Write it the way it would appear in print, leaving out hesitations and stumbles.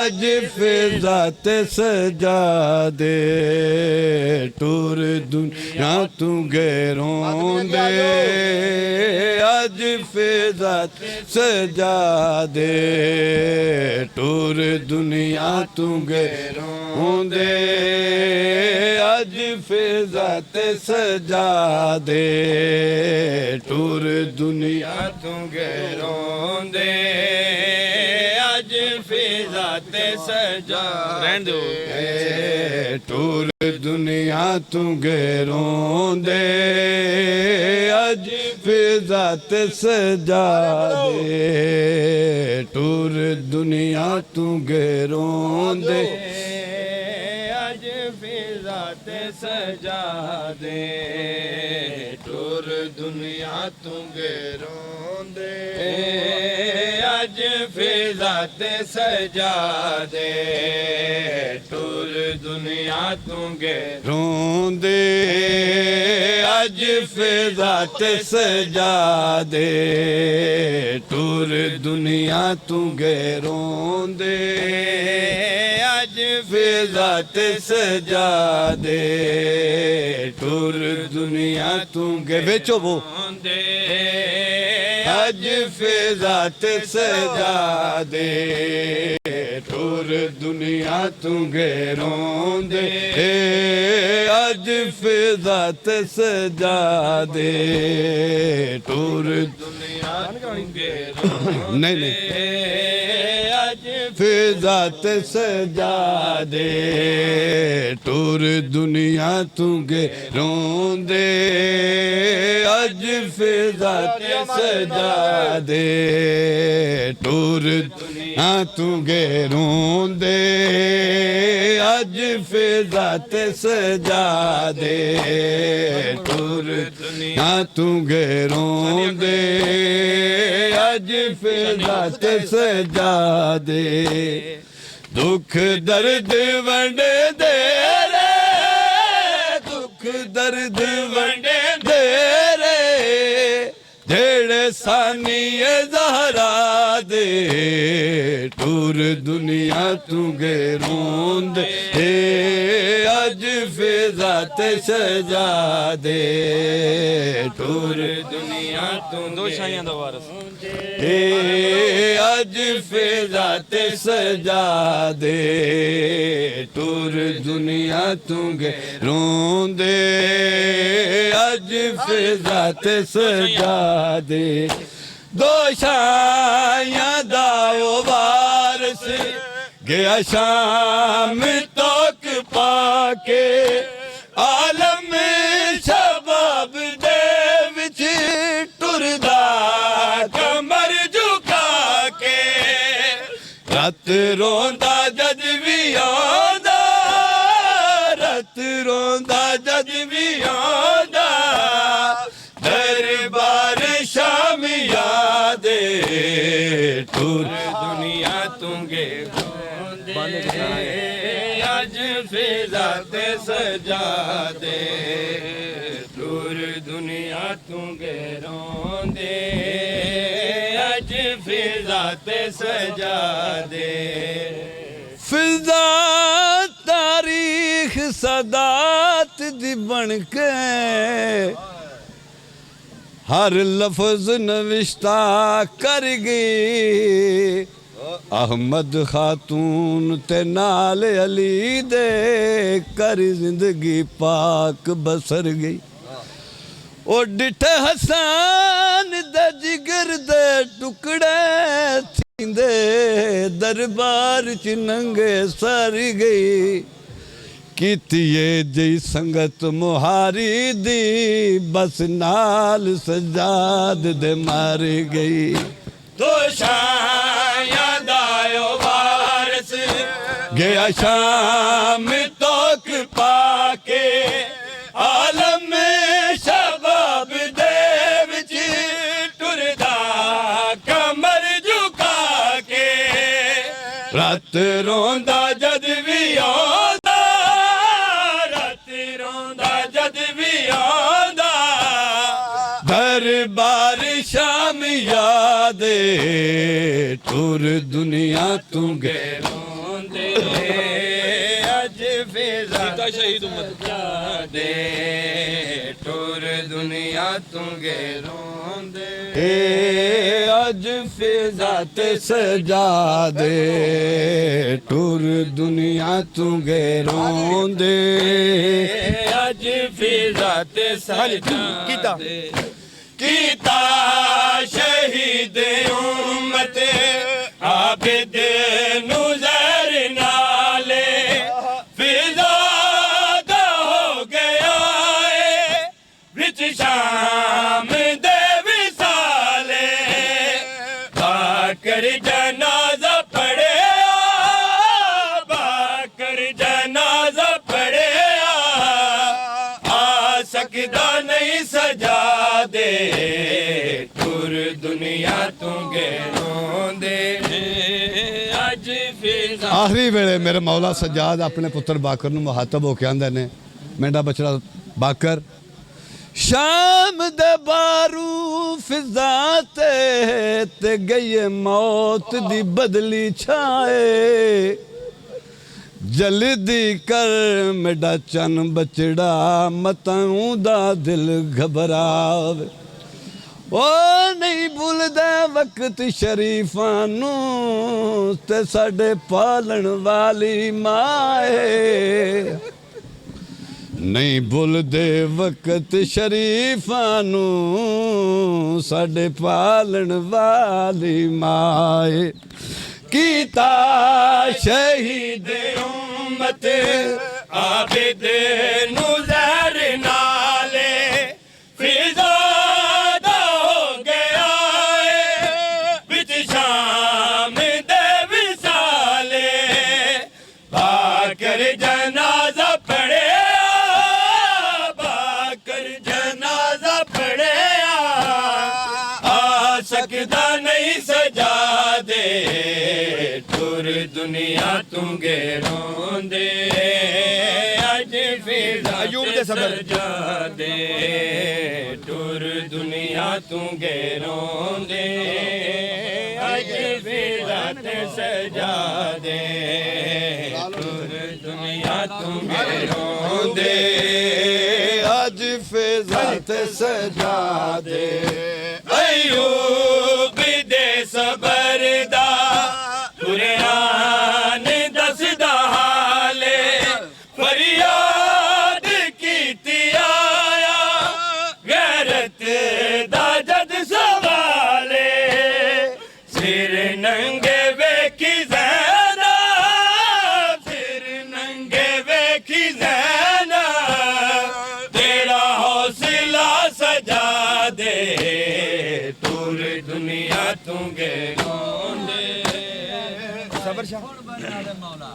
अज फिजा ते सजा दे टूर दुनिया तू गैरों दे अज फिजा ते सजा दे टूर दुनिया तू गैरों दे अज फिजा ते सजा दे टूर दुनिया तू गैरों दे अज फिजा ते सजा रहन दो टूर दुनिया तू गैरों दे अज फिजा ते सजा दे टूर दुनिया तू गैरों दे अज फिजा ते सजा दे टूर दुनिया तू गैरों दे अज फिजा ते सजा दे टूर दुनिया तू गैरों दे अज फिजा ते सजा दे टूर दुनिया तू गैरों दे अज फिजा ते सजा दे टूर दुनिया तू बेचो वो दे अज फिजा ते सजा दे टूर दुनिया तू गैरों दे अज फिजा ते सजा दे टूर दुनिया तू गैरों नहीं नहीं अज फिजा ते सजा दे टूर दुनिया तू गैरों दे अज फिजा ते सजा दे टूर दुनिया तू गैरों दे अज फिजा ते सजा दे टूर दुनिया तू गैरों दे अज फिजा ते सजा दे दुख दर्द वंडे दे रे दुख दर्द वंडे दे रे जेड़े सानिए ज़हरा दे टूर दुनिया तू गैरों दे अज फिजा ते सजा दे टूर दुनिया तू दो शाइयां दा वारस अज फिजा ते सजा दे टूर दुनिया तू गैरों दे अज फिजा ते सजा दे दो शाइयां दा वारस गया शाम तक पाके आलम शबाब दे विच टुरदा कमर झुका के रत रोंदा जद भी आंदा रत रोंदा जद भी आंदा दरबार शाम याद टूर दुनिया तू गैरों दे अज फिजा ते सजा दे टूर दुनिया तू गैरों दे अज फिजा ते सजा दे फिजा तारीख सदात दी बन के हर लफ्ज नविश्ता कर गई अहमद खातून ते नाल अली दे कर जिंदगी पाक बसर गई ओ डिठे हसन दे जिगर दे टुकड़े थींदे दरबार च नंगे सर गई कीतिए जी संगत मुहारी दी बस नाल सजाद दे मार गई दो शाइयां दा वारस गया शाम तक पाके आलम शबाब दे विच टुरदा कमर झुका के रत रोंदा जद भी आंदा रत रोंदा जद भी आंदा दरबार शाम याद टूर दुनिया तू गैरों शहीद उम्मत दे टूर दुनिया तू गेरोंदे अज फिजा ते सजा दे टूर दुनिया तू गेरोंदे अज फिजा ते सजा कीता शहीद उम्मत आबिद नुज़र नाले फिजा दा हो गया है विच शाम दे विसाले बाकर जनाजा पढ़िया बाकर जनाजा पढ़िया आ सकदा नहीं सजा दे टुर दुनिया तू गेरोंदे अज फिजा आखिरी वेले मेरे मौला सज्जाद अपने पुत्र बाकर ਨੂੰ ਮੁਹਾਤਬ ਹੋ ਕੇ ਆਂਦੇ ਨੇ ਮੇਰਾ ਬਚੜਾ ਬਾकर शाम दे बारू फिजा ते गई मौत दी बदली छाए जल्दी कर मेरा चन बचड़ा मताऊं दा दिल घबरावे ओ नहीं भूलदा वक्त शरीफां नू ते साडे पालन वाली माए नहीं भूलदे वक्त शरीफां नू साडे पालन वाली माए कीता शहीद उम्मत आबिद नुज़र नाले फिजा दा हो गया है विच शाम दे विसाले बाकर जनाजा पढ़िया बाकर जनाजा पढ़िया आ सकदा नहीं सजा दे टुर दुनिया तू गेरोंदे अज फिजा ते सजा दे टुर दुनिया तू गेरोंदे अज फिजा ते सजा दे टुर दुनिया तू गेरोंदे अज फिजा ते सजा दे अयूब दे सबर दा कुरान दसदा हाले फरियाद कीती आया गैरत दा जद सवाले सिर नंगे वेखी ज़ैना सिर नंगे वेखी ज़ैना तेरा हौसला सजा दे टूर दुनिया तू गेरोंदे सबर शाह मौला